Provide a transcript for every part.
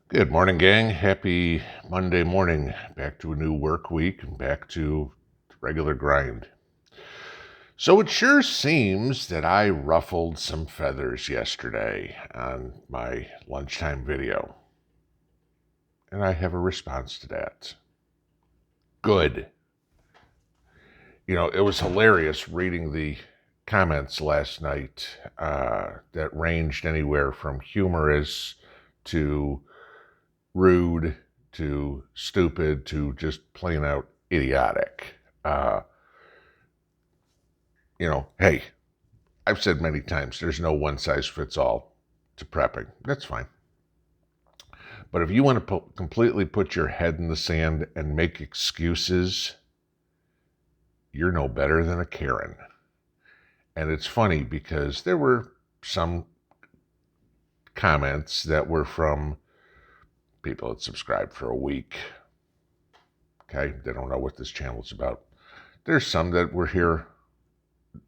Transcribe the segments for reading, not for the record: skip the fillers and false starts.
Good morning, gang. Happy Monday morning. Back to a new work week and back to the regular grind. So it sure seems that I ruffled some feathers yesterday on my lunchtime video. And I have a response to that. Good. It was hilarious reading the comments last night that ranged anywhere from humorous to rude to stupid to just plain out idiotic. Uh, hey, I've said many times there's no one size fits all to prepping. That's fine. But if you want to completely put your head in the sand and make excuses, you're no better than a Karen. And it's funny because there were some comments that were from people that subscribed for a week. Okay, they don't know what this channel's about. There's some that were here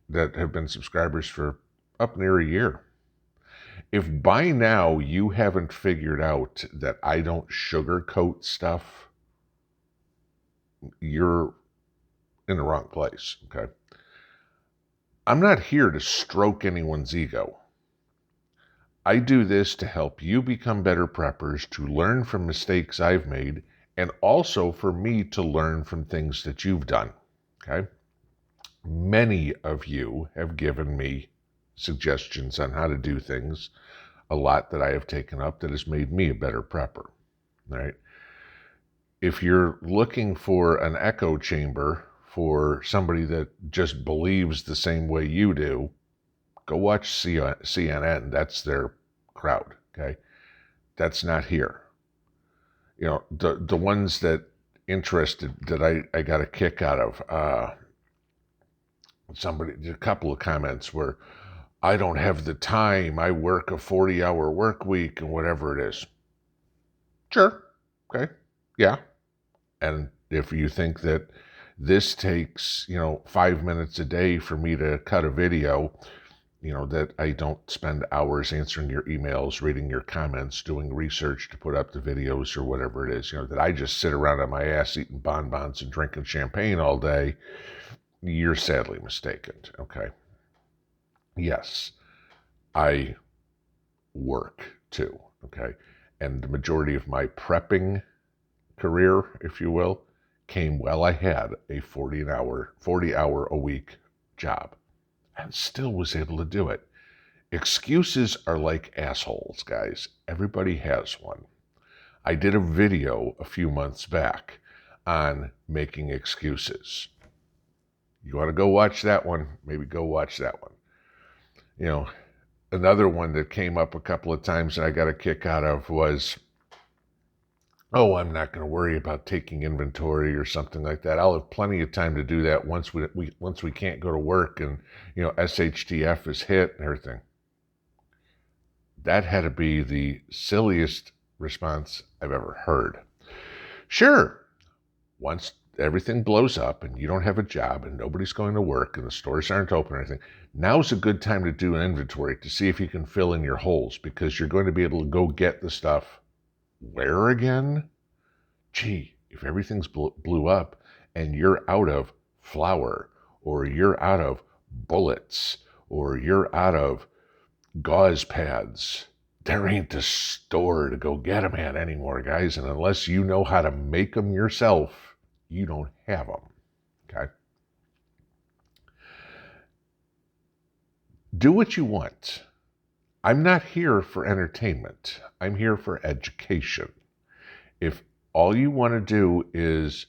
that have been subscribers for up near a year. If by now you haven't figured out that I don't sugarcoat stuff, you're in the wrong place, okay? I'm not here to stroke anyone's ego. I do this to help you become better preppers, to learn from mistakes I've made, and also for me to learn from things that you've done, okay? Many of you have given me suggestions on how to do things, a lot that I have taken up that has made me a better prepper, right? If you're looking for an echo chamber for somebody that just believes the same way you do, go watch CNN. That's their crowd, okay? That's not here. The ones that interested that I got a kick out of, a couple of comments were, I don't have the time. I work a 40-hour work week and whatever it is. Sure. Okay. Yeah. And if you think that this takes, 5 minutes a day for me to cut a video, that I don't spend hours answering your emails, reading your comments, doing research to put up the videos or whatever it is, that I just sit around on my ass eating bonbons and drinking champagne all day, you're sadly mistaken. Okay. Yes, I work too. Okay. And the majority of my prepping career, if you will, came while I had a 40-hour a week job and still was able to do it. Excuses are like assholes, guys. Everybody has one. I did a video a few months back on making excuses. You want to go watch that one? Maybe go watch that one. Another one that came up a couple of times and I got a kick out of was, oh, I'm not going to worry about taking inventory or something like that. I'll have plenty of time to do that once we can't go to work and SHTF is hit and everything. That had to be the silliest response I've ever heard. Sure, once everything blows up and you don't have a job and nobody's going to work and the stores aren't open or anything, now's a good time to do an inventory to see if you can fill in your holes, because you're going to be able to go get the stuff. Where again? Gee, if everything's blew up and you're out of flour, or you're out of bullets, or you're out of gauze pads, there ain't a store to go get them at anymore, guys. And unless you know how to make them yourself, you don't have them, okay? Do what you want. I'm not here for entertainment. I'm here for education. If all you want to do is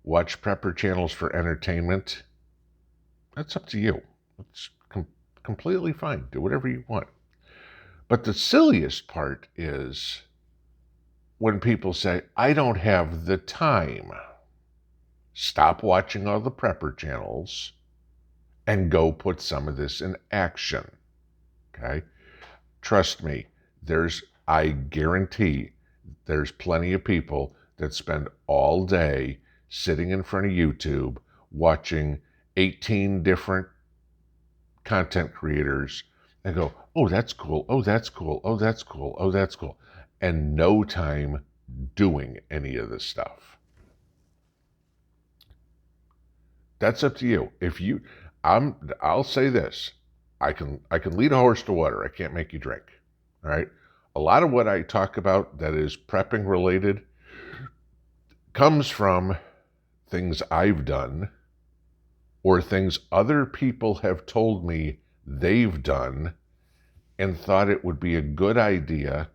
watch prepper channels for entertainment, that's up to you. It's completely fine. Do whatever you want. But the silliest part is when people say, I don't have the time. Stop watching all the prepper channels and go put some of this in action. Okay? Trust me, I guarantee there's plenty of people that spend all day sitting in front of YouTube watching 18 different content creators and go, oh, that's cool. Oh, that's cool. Oh, that's cool. Oh, that's cool. and no time doing any of this stuff. That's up to you. I'll say this. I can lead a horse to water. I can't make you drink. All right? A lot of what I talk about that is prepping related comes from things I've done or things other people have told me they've done and thought it would be a good idea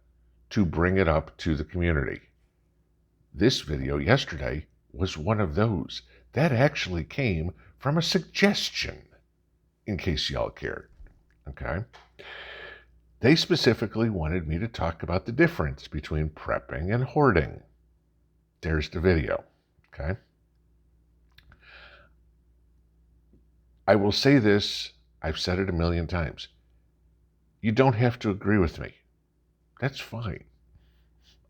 to bring it up to the community. This video yesterday was one of those. That actually came from a suggestion, in case y'all cared. Okay? They specifically wanted me to talk about the difference between prepping and hoarding. There's the video. Okay? I will say this, I've said it a million times. You don't have to agree with me. That's fine.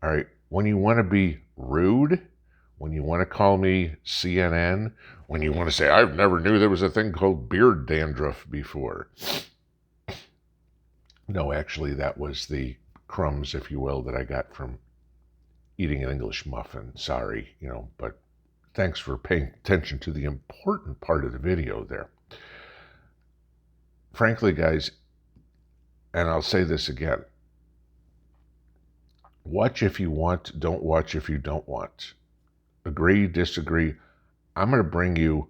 All right? When you want to be rude, when you want to call me CNN, when you want to say, I've never knew there was a thing called beard dandruff before. No, actually, that was the crumbs, if you will, that I got from eating an English muffin. Sorry, but thanks for paying attention to the important part of the video there. Frankly, guys, and I'll say this again, watch if you want, don't watch if you don't want. Agree, disagree. I'm going to bring you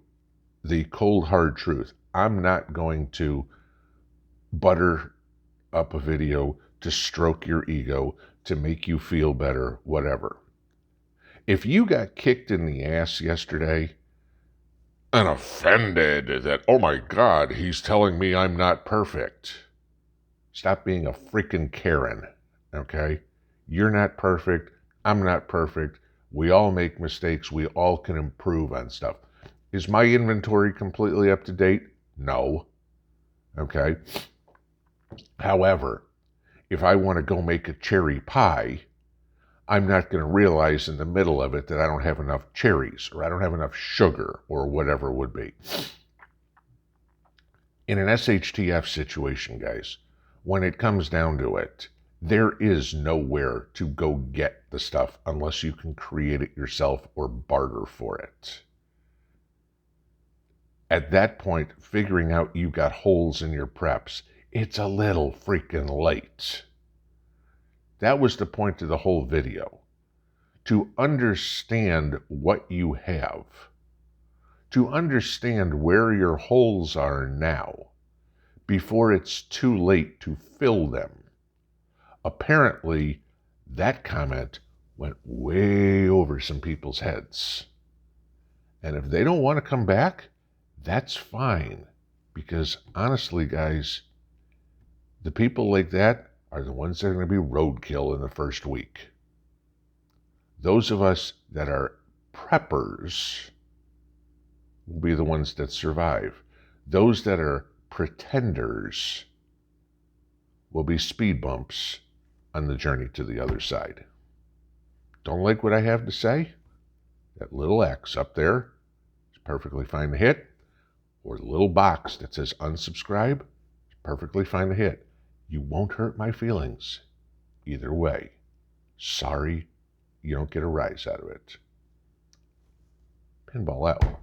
the cold, hard truth. I'm not going to butter up a video to stroke your ego, to make you feel better, whatever. If you got kicked in the ass yesterday and offended that, oh my God, he's telling me I'm not perfect, stop being a freaking Karen, okay? You're not perfect. I'm not perfect. We all make mistakes. We all can improve on stuff. Is my inventory completely up to date? No. Okay? However, if I want to go make a cherry pie, I'm not going to realize in the middle of it that I don't have enough cherries or I don't have enough sugar or whatever it would be. In an SHTF situation, guys, when it comes down to it, there is nowhere to go get the stuff unless you can create it yourself or barter for it. At that point, figuring out you got holes in your preps, it's a little freaking late. That was the point of the whole video. To understand what you have. To understand where your holes are now, before it's too late to fill them. Apparently, that comment went way over some people's heads. And if they don't want to come back, that's fine. Because honestly, guys, the people like that are the ones that are going to be roadkill in the first week. Those of us that are preppers will be the ones that survive. Those that are pretenders will be speed bumps on the journey to the other side. Don't like what I have to say? That little X up there is perfectly fine to hit, or the little box that says unsubscribe is perfectly fine to hit. You won't hurt my feelings either way. Sorry, you don't get a rise out of it. Pinball out.